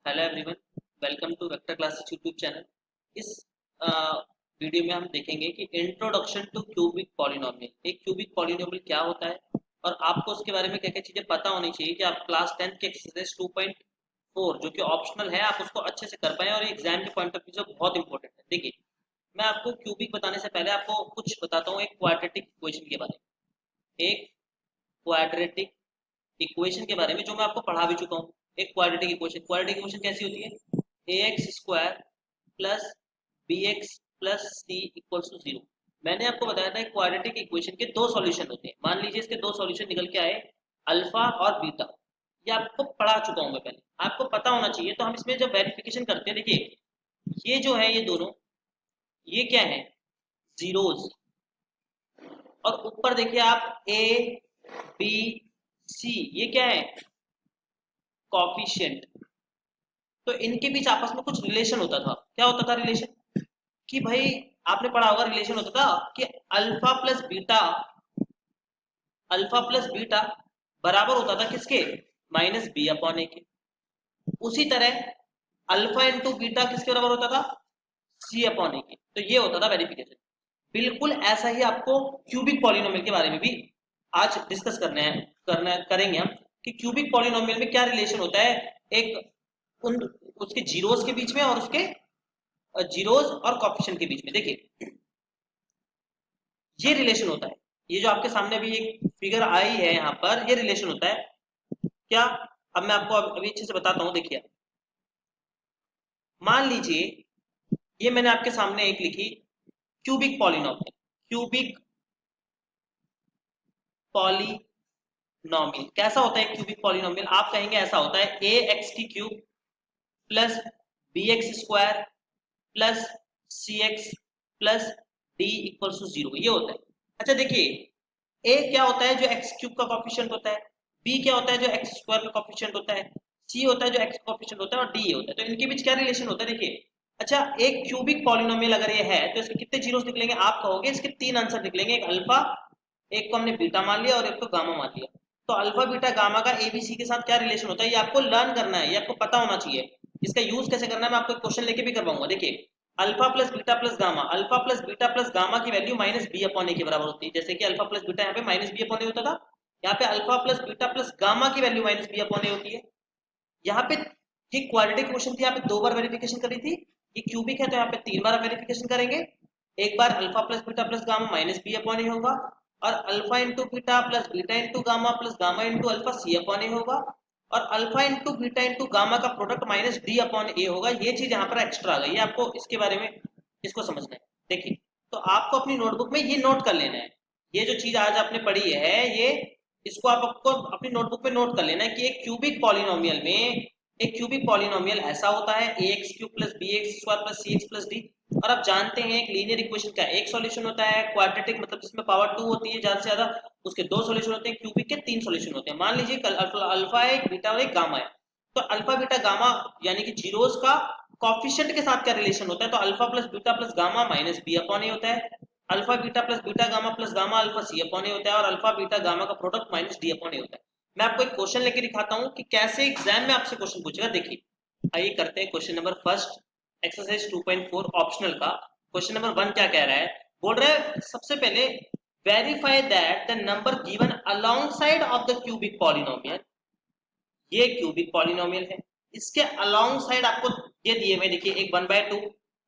Hello everyone, welcome to vector classes YouTube channel. इस वीडियो में हम देखेंगे कि इंट्रोडक्शन टू क्यूबिक पॉलिनोमियल, एक क्यूबिक पॉलिनोमियल क्या होता है और आपको उसके बारे में क्या क्या चीज़ें पता होनी चाहिए कि आप क्लास 10 के एक्सरसाइज 2.4 जो कि ऑप्शनल है आप उसको अच्छे से कर पाएं और एग्जाम के पॉइंट ऑफ व्यू से बहुत इंपॉर्टेंट है। देखिए, मैं आपको क्यूबिक बताने से पहले आपको कुछ बताता हूँ एक क्वाड्रेटिक इक्वेशन के बारे में। एक क्वाड्रेटिक इक्वेशन के बारे में जो मैं आपको पढ़ा भी चुका हूँ। एक क्वाड्रेटिक इक्वेशन कैसी होती है? A x square plus B x plus C equals to zero. मैंने आपको बताया था क्वाड्रेटिक इक्वेशन के दो सॉल्यूशन होते हैं। मान लीजिए इसके दो सॉल्यूशन निकल के आए, अल्फा और बीटा। ये आपको पढ़ा चुका हूँ मैं पहले, आपको पता होना चाहिए। तो हम इसमें जब वेरिफिकेशन करते हैं, देखिए ये जो है ये दोनों, ये क्या है? जीरोज। और ऊपर देखिए आप ए बी सी, ये क्या है? कॉफिशिएंट। तो इनके बीच आपस में कुछ रिलेशन होता था। क्या होता था रिलेशन? कि भाई आपने पढ़ा होगा, रिलेशन होता था कि अल्फा प्लस बीटा बराबर होता था किसके? माइनस बी अपॉन ए के। उसी तरह अल्फा इंटू बीटा किसके बराबर होता था? सी अपॉन ए के। तो ये होता था वेरिफिकेशन। बिल्कुल ऐसा ही आपको क्यूबिक पॉलिनोमियल के बारे में भी आज डिस्कस करेंगे हम कि क्यूबिक पॉलिनोमियल में क्या रिलेशन होता है एक उन उसके जीरोस के बीच में और उसके जीरोस और कॉफिशिएंट के बीच में। देखिए ये रिलेशन होता है, ये जो आपके सामने अभी एक फिगर आई है यहाँ पर, ये रिलेशन होता है क्या? अब मैं आपको अभी अच्छे से बताता हूँ। देखिए, मान लीजिए ये मैंने आपके सामने एक लिखी क्यूबिक पॉलिनोमियल। क्यूबिक पॉलिनोमियल कैसा होता है? क्यूबिक पॉलिनोमियल आप कहेंगे ऐसा होता है ए एक्स की cube plus B x square plus C x plus D equals to zero, ये होता है। अच्छा देखिए, ए क्या होता है? जो एक्स क्यूब का कॉफिशिएंट होता है। बी क्या होता है? जो एक्स स्क्वायर का कॉफिशिएंट होता है। सी होता है जो एक्स कॉफिशिएंट होता है, और डी ये होता है। तो इनके बीच क्या रिलेशन होता है? देखिए, अच्छा एक क्यूबिक पॉलिनोमियल अगर ये है तो इसके कितने जीरोस निकलेंगे? आप कहोगे इसके तीन आंसर निकलेंगे, एक अल्फा, एक को हमने बीटा मान लिया और एक को गामा मान लिया। तो अल्फा बीटा गामा का एबीसी के साथ क्या रिलेशन होता है ये आपको लर्न करना है, ये आपको पता होना चाहिए। इसका यूज कैसे करना है मैं आपको एक क्वेश्चन लेके भी करवाऊंगा। देखिए, alpha plus beta plus gamma, alpha plus beta plus gamma की value minus B upon A के बराबर होती है। जैसे कि अल्फा प्लस बीटा यहाँ पे माइनस बी अपॉन ए होता था, यहाँ पे alpha plus beta plus gamma की वैल्यू माइनस बी अपॉन ए होती है। यहाँ पे ये क्वाड्रेटिक क्वेश्चन थी, यहाँ पे दो बार वेरिफिकेशन करी थी। ये क्यूबिक है तो यहाँ पे तीन बार वेरिफिकेशन करेंगे। एक बार alpha plus beta plus gamma minus B upon A होगा, और alpha into beta plus beta into gamma plus gamma into alpha C upon A होगा, और alpha into beta into gamma का product minus D upon A होगा। ये चीज यहाँ पर एक्स्ट्रा आ गई है, आपको इसके बारे में इसको समझना है। देखिए, तो आपको अपनी नोटबुक में ये नोट कर लेना है। ये जो चीज आज आपने पढ़ी है ये, इसको आपको अपनी नोटबुक में नोट कर लेना है कि एक क्यूबिक पॉलिनोमियल ऐसा होता है A x cube plus B x square plus C x plus D. और आप जानते हैं एक लीनियर इक्वेशन का एक सॉल्यूशन होता है, क्वाड्रेटिक मतलब जिसमें पावर टू होती है ज्यादा से ज्यादा, उसके दो सॉल्यूशन होते हैं। क्यूबिक के तीन सॉल्यूशन होते हैं। मान लीजिए अल्फा है, एक बीटा और एक गामा है। तो अल्फा बीटा गामा यानी कि जीरोस का कॉफिशिएंट के साथ क्या रिलेशन होता है? तो alpha plus beta plus gamma minus B upon A होता है। Alpha beta plus beta gamma plus gamma alpha C upon A होता है, और अल्फा बीटा गामा का product minus D upon A होता है। मैं आपको एक क्वेश्चन लेके दिखाता हूँ कि कैसे एग्जाम में आपसे क्वेश्चन पूछेगा। देखिए, आइए करते हैं question number first, exercise 2.4 optional का। क्वेश्चन नंबर वन क्या कह रहा है? बोल रहा है सबसे पहले verify that the number given along side of the cubic polynomial. ये क्यूबिक पॉलिनोमियल है, इसके अलोंग साइड आपको ये दिए हुए, देखिए एक 1/2,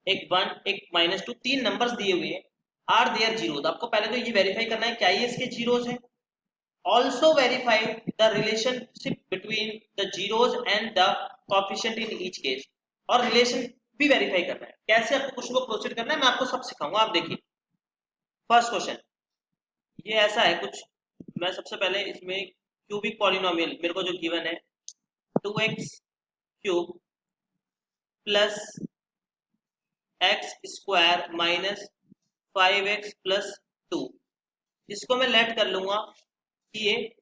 एक 1, एक -2, तीन नंबर्स दिए हुए हैं। Are there zeros? आपको पहले तो ये वेरीफाई करना है क्या ये इसके जीरोस हैं। Also verify the relationship between the zeros and the coefficient in each case. और रिलेशन भी वेरीफाई करना है। कैसे आपको क्वेश्चन को प्रोसीड करना है मैं आपको सब सिखाऊंगा। आप देखिए फर्स्ट क्वेश्चन ये ऐसा है कुछ। मैं सबसे पहले इसमें क्यूबिक पॉलिनोमियल मेरे को जो गिवन है 2x cube plus x square minus 5x plus 2, इसको मैं लेट कर लूंगा कि ये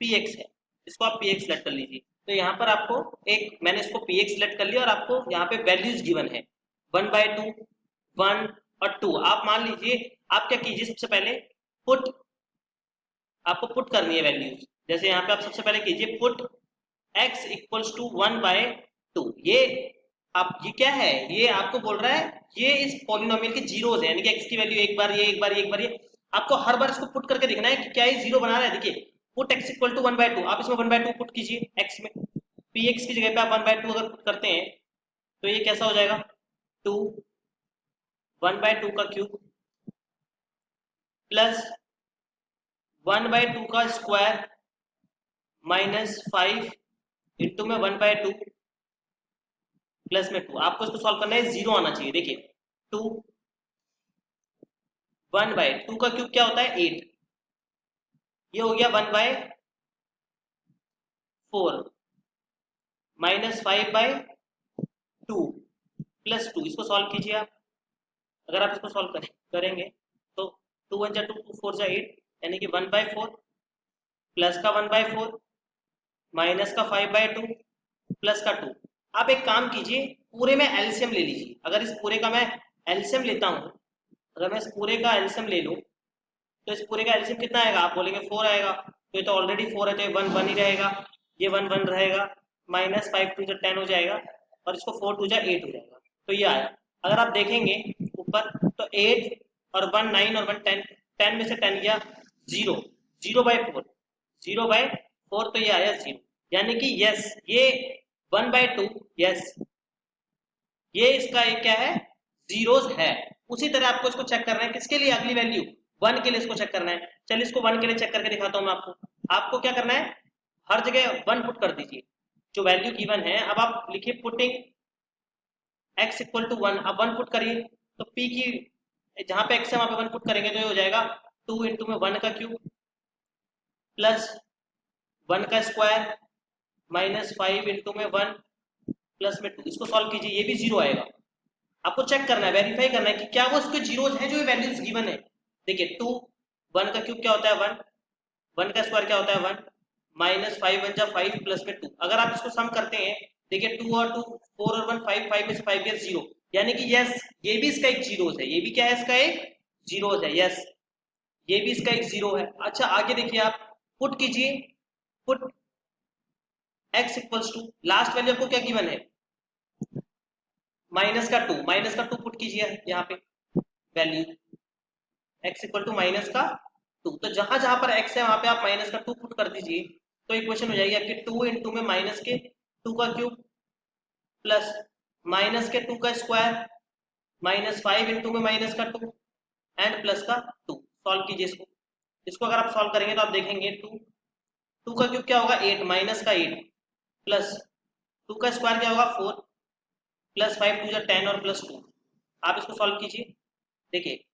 px है। इसको आप px लेट कर लीजिए। तो यहाँ पर आपको एक मैंने इसको px लेट कर लिया, और आपको यहाँ पे वैल्यूज गिवन है 1/2, 1 और 2। आप मान लीजिए, आप क्या कीजिए सबसे पहले पुट, आपको पुट करनी है वैल्यूज। जैसे यहाँ पे आप सबसे पहले कीजिए पुट x इक्वल्स टू 1/2 2। ये आप ये क्या है, ये आपको बोल रहा है ये इस पॉलिनोमियल के जीरोज है, यानी कि एक्स की वैल्यू एक बार ये एक बार ये एक बार ये, आपको हर बार इसको पुट करके देखना है कि क्या ये जीरो बना रहा है। देखिए पुट x इक्वल टू 1/2, आप इसमें 1/2 पुट कीजिए x में, px की जगह पे आप 1/2 अगर पुट करते हैं तो ये कैसा हो जाएगा 2 1/2 का क्यूब प्लस 1/2 का स्क्वायर माइनस 5 इंटू में 1/2 प्लस में 2। आपको इसको सॉल्व करना है, जीरो आना चाहिए। देखिए 2 1/2 का क्यूब क्या होता है 8, ये हो गया 1/4 माइनस 5/2 प्लस 2। इसको सॉल्व कीजिए आप, अगर आप इसको सॉल्व करेंगे तो 2 1 जा 2 2 4 जा 8, यानी कि 1/4 प्लस का 1/4 माइनस का 5/2 प्लस का 2। आप एक काम कीजिए, पूरे में एलसीएम ले लीजिए। अगर इस पूरे का मैं एलसीएम लेता हूं, अगर मैं इस पूरे का एलसीएम ले लूं तो इस पूरे का एलसीएम कितना आएगा, आप बोलेंगे 4 आएगा, तो ये तो ऑलरेडी 4 है तो ये 1 1 ही रहेगा, ये 1 1 रहेगा, माइनस 5 2 जा 10 हो जाएगा और इसको 4 2 जा 8 हो जाएगा, तो ये आया। अगर आप देखेंगे ऊपर तो 8 और 1 9 और 1 10, 10 में से 10 गया 0, 0/4 0/4, तो ये आया 0, यानी कि यस ये 1/2 यस ये इसका एक क्या है जीरोस है। उसी तरह आपको इसको चेक करना है, किसके लिए, अगली वैल्यू 1 के लिए इसको चेक करना है। चलिए इसको 1 के लिए चेक करके दिखाता हूं मैं आपको। आपको क्या करना है, हर जगह 1 पुट कर दीजिए जो वैल्यू गिवन है। अब आप लिखिए पुटिंग x इक्वल टू 1, अब 1 पुट करिए तो p की जहां पे x है वहां पे 1 पुट करेंगे तो ये हो जाएगा 2 इंटू में 1 का क्यूब प्लस 1 का स्क्वायर माइनस 5 इंटू में 1 प्लस में 2। इसको सॉल्व कीजिए, ये भी 0 आएगा। आपको चेक करना है, वेरीफाई करना है कि क्या वो उसके जीरोज हैं जो ये वैल्यूज गिवन है। देखिए 2 1 का क्यूब क्या होता है 1, 1 का स्क्वायर क्या होता है 1, माइनस 5 1 जा 5 प्लस में 2। अगर आप इसको सम करते हैं, देखिए 2 और 2 4 और 1 5, 5 में से 5 गया 0, यानी कि यस ये भी इसका एक जीरोज है, ये भी क्या है इसका एक जीरोज है, यस ये भी इसका एक जीरो है। अच्छा आगे देखिए आप पुट कीजिए, put x equals to, last value आपको क्या गिवन है माइनस का 2, माइनस का 2 पुट कीजिए यहाँ पे value x equal to minus का 2, तो जहां जहां पर x है वहां पे आप माइनस का 2 पुट कर दीजिए तो इक्वेशन हो जाएगी आपकी 2 इंटू में माइनस के 2 का क्यूब प्लस माइनस के 2 का स्क्वायर माइनस 5 इंटू में माइनस का 2 एंड प्लस का 2। सॉल्व कीजिए इसको, इसको अगर आप सॉल्व करेंगे तो आप देखेंगे 2 का क्यूब क्या होगा 8, माइनस का 8 प्लस 2 का स्क्वायर क्या होगा 4 प्लस 5 2 जा 10 और प्लस 2। आप इसको सॉल्व कीजिए, देखिए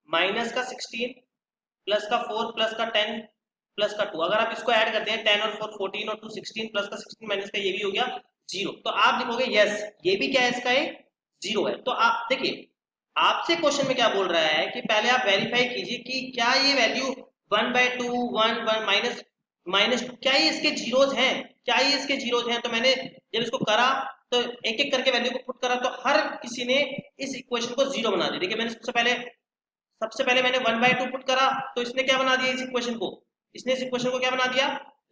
माइनस का 16 प्लस का 4 प्लस का 10 प्लस का 2। अगर आप इसको ऐड करते हैं 10 और 4 14 और 2 16 प्लस का 16 माइनस का ये भी हो गया 0, तो आप लिखोगे यस ये भी क्या है इसका एक 0 है। तो आप देखिए आपसे क्वेश्चन में क्या बोल रहा है कि पहले आप वेरीफाई कीजिए कि क्या ये वैल्यू 1/2 1 1 माइनस माइनस क्या ये इसके जीरोज हैं, क्या ये इसके जीरोज हैं। तो मैंने जब इसको करा तो एक एक करके वैल्यू को पुट करा तो हर किसी ने इस इक्वेशन को 0 बना दिया। देखिए मैंने सबसे पहले मैंने 1/2 पुट करा तो इसने क्या बना दिया इस इक्वेशन को, इसने इस इक्वेशन को क्या बना दिया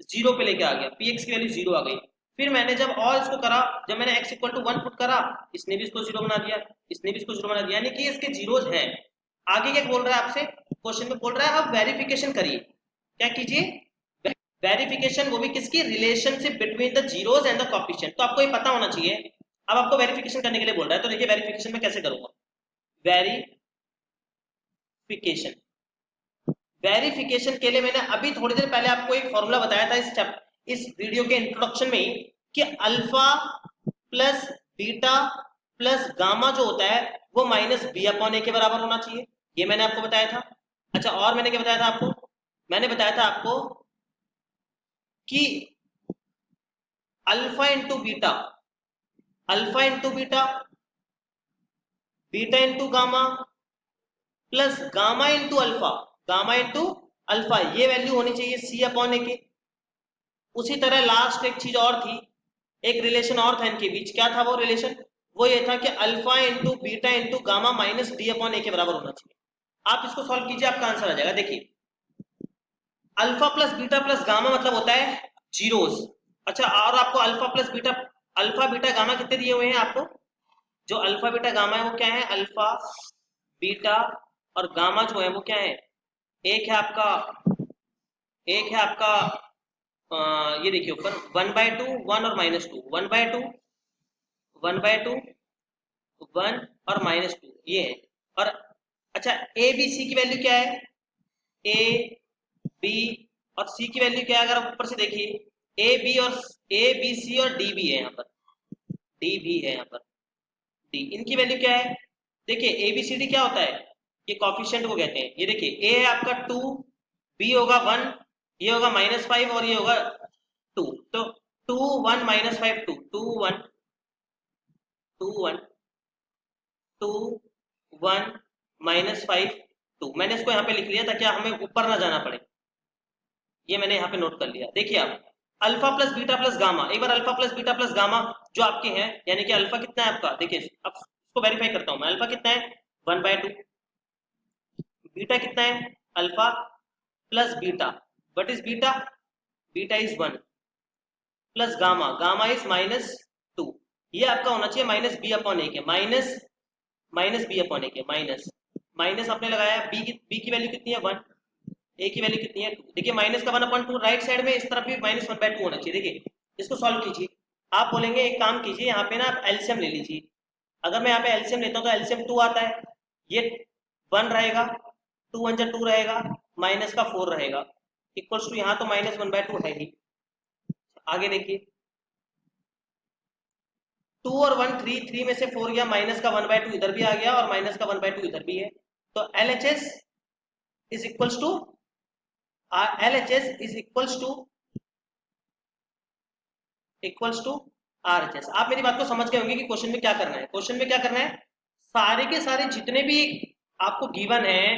0 पे लेके आ गया, px की वैल्यू 0 आ गई। फिर मैंने जब और इसको करा, जब मैंने x इक्वल टू 1 पुट करा इसने भी इसको 0 बना दिया, इसने भी इसको 0 बना दिया, यानी कि इसके जीरोज हैं। आगे क्या बोल रहा है आपसे, क्वेश्चन में बोल रहा है अब वेरिफिकेशन करिए, क्या कीजिए वेरिफिकेशन, वो भी किसकी, relationship between the zeros and the coefficient. तो आपको ये पता होना चाहिए। अब आपको वेरिफिकेशन करने के लिए बोल रहा है, तो देखिए वेरिफिकेशन में कैसे करूंगा, वेरिफिकेशन के लिए मैंने अभी थोड़ी देर पहले आपको एक फॉर्मूला बताया था इस वीडियो के इंट्रोडक्शन में ही कि alpha plus beta plus gamma जो होता है वो माइनस बी अपॉन ए के बराबर होना चाहिए, ये मैंने आपको बताया था। अच्छा और मैंने क्या बताया था आपको, मैंने बताया था आपको कि alpha into beta, alpha into beta, beta into gamma plus gamma into alpha, gamma into alpha, ये वैल्यू होनी चाहिए सी अपॉन ए के। उसी तरह लास्ट एक चीज और थी, एक रिलेशन और था इनके बीच, क्या था वो रिलेशन, वो ये था कि alpha into beta into gamma minus D upon A के बराबर होना चाहिए। आप इसको सॉल्व कीजिए आपका आंसर आ जाएगा। देखिए alpha plus beta plus gamma मतलब होता है जीरोस। अच्छा और आपको alpha plus beta alpha beta gamma कितने दिए हुए हैं आपको? जो अल्फा बीटा गामा है वो क्या है? अल्फा बीटा और गामा जो है वो क्या है? एक है आपका ये देखिए ऊपर 1/2 1 और -2 1/2 1/2 1 और -2 ये है। और अच्छा ए बी सी की वैल्यू क्या है? ए बी और सी की वैल्यू क्या है? अगर आप ऊपर से देखिए ए बी सी और डी भी है यहाँ पर, डी भी है यहाँ पर, डी इनकी वैल्यू क्या है? देखिए ए बी सी डी क्या होता है? ये कॉफिशिएंट को कहते हैं। ये देखिए ए है आपका 2, बी होगा 1, ये होगा -5 और ये होगा 2। तो 2 1 -5 2 2 1 2 1 2 1 -5 2। मैंने इसको यहाँ पे लिख लिया ताकि हमें ऊपर ना जाना पड़े। ये मैंने यहाँ पे नोट कर लिया। देखिए आप alpha plus beta plus gamma, एक बार alpha plus beta plus gamma जो आपके हैं, यानी कि अल्फा कितना है आपका? देखिए अब इसको वेरीफाई करता हूँ मैं। अल्फा कितना है? 1/2। बीटा कितना है? Alpha plus beta, what is beta? Beta is 1 plus gamma, gamma is -2। ये आपका होना चाहिए -b/a के, माइनस b/a के, माइनस आपने लगाया। बी की वैल्यू कितनी है? 1। ए की वैल्यू कितनी है? 2। देखिए माइनस का 1/2 राइट साइड में, इस तरफ भी -1/2 होना चाहिए। देखिए इसको सॉल्व कीजिए। आप बोलेंगे एक काम कीजिए, यहाँ पे ना आप एलसीएम ले लीजिए। अगर मैं यहाँ पे एलसीएम लेता हूँ तो एलसीएम 2 आता है, ये 1 रहेगा, 2 1 2 रहेगा, माइनस का 4 रहेगा, इक्वल्स टू यहाँ तो -1/2 है ही। आगे देखिए 2 और 1 3 में से 4 गया, माइनस का 1/2 इधर भी आ गया और माइनस का 1/2 इधर भी है। तो LHS is equals to LHS is equals to RHS। आप मेरी बात को समझ गए होंगे कि क्वेश्चन में क्या करना है। क्वेश्चन में क्या करना है? सारे के सारे जितने भी आपको गिवन है,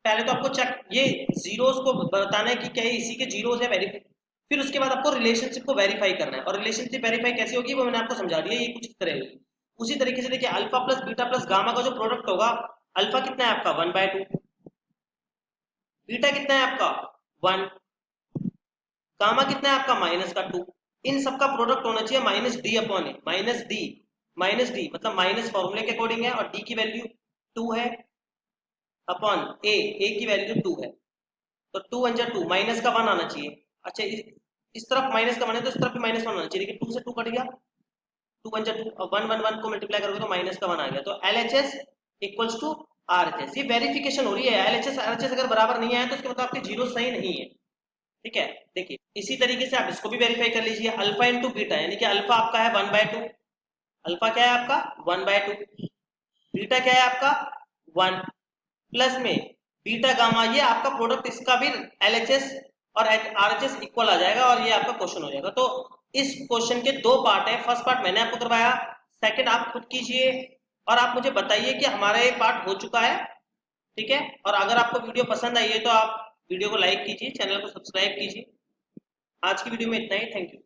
पहले तो आपको चेक ये जीरोस को बताना है कि क्या इसी के जीरोस है, वेरीफाई। फिर उसके बाद आपको रिलेशनशिप को वेरीफाई करना है। और रिलेशनशिप वेरीफाई कैसे होगी वो मैंने आपको समझा दिया, ये कुछ इस तरह होगी। उसी तरीके से देखिए alpha plus beta plus gamma का जो प्रोडक्ट होगा, अल्फा कितना है आपका? 1/2, बीटा कितना है आपका? 1, गामा कितना है आपका? -2। इन सबका प्रोडक्ट होना चाहिए -d/a, माइनस डी मतलब माइनस फॉर्मूले के अकॉर्डिंग है, और डी की वैल्यू 2 है अपॉन ए की वैल्यू 2 है। तो 2 1 2, माइनस का 1 आना चाहिए। अच्छा इस तरफ माइनस का 1 है तो इस तरफ भी -1 आना चाहिए। देखिए 2 से 2 कट गया, 2 1 2, और 1 1 1 को मल्टीप्लाई करोगे तो माइनस का 1 आ गया। तो LHS इक्वल्स टू RHS। ये वेरिफिकेशन हो रही है। LHS RHS अगर बराबर नहीं आया तो इसके मतलब आपके जीरो सही नहीं है, ठीक है। देखिए इसी तरीके से आप इसको भी वेरीफाई कर लीजिए। अल्फा इंटू बीटा, यानी कि अल्फा आपका है 1/2, अल्फा क्या है आपका? 1/2, बीटा क्या है आपका? 1, प्लस में बीटा गामा, ये आपका प्रोडक्ट, इसका भी LHS और RHS इक्वल आ जाएगा और ये आपका क्वेश्चन हो जाएगा। तो इस क्वेश्चन के 2 पार्ट है। फर्स्ट पार्ट मैंने आपको करवाया, सेकंड आप खुद कीजिए और आप मुझे बताइए कि हमारा ये पार्ट हो चुका है, ठीक है। और अगर आपको वीडियो पसंद आई है तो आप वीडियो को लाइक कीजिए, चैनल को सब्सक्राइब कीजिए। आज की वीडियो में इतना ही, थैंक यू।